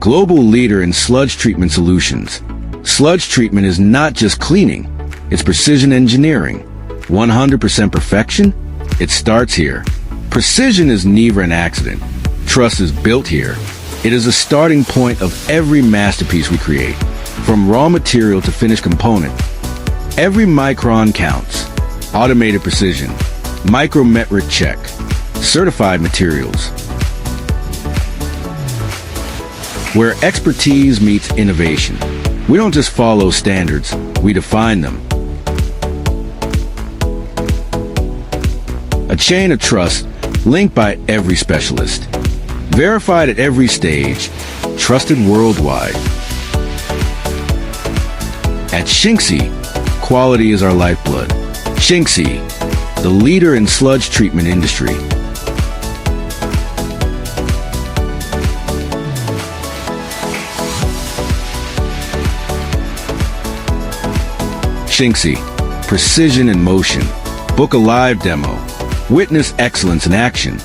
global leader in sludge treatment solutions. Sludge treatment is not just cleaning, it's precision engineering. 100% perfection? It starts here. Precision is never an accident. Trust is built here. It is the starting point of every masterpiece we create, from raw material to finished component. Every micron counts. Automated precision, micrometric check, certified materials. Where expertise meets innovation. We don't just follow standards, we define them. A chain of trust linked by every specialist. Verified at every stage, trusted worldwide. At SHINCCI, quality is our lifeblood. SHINCCI, the leader in sludge treatment industry. SHINCCI, precision in motion. Book a live demo. Witness excellence in action.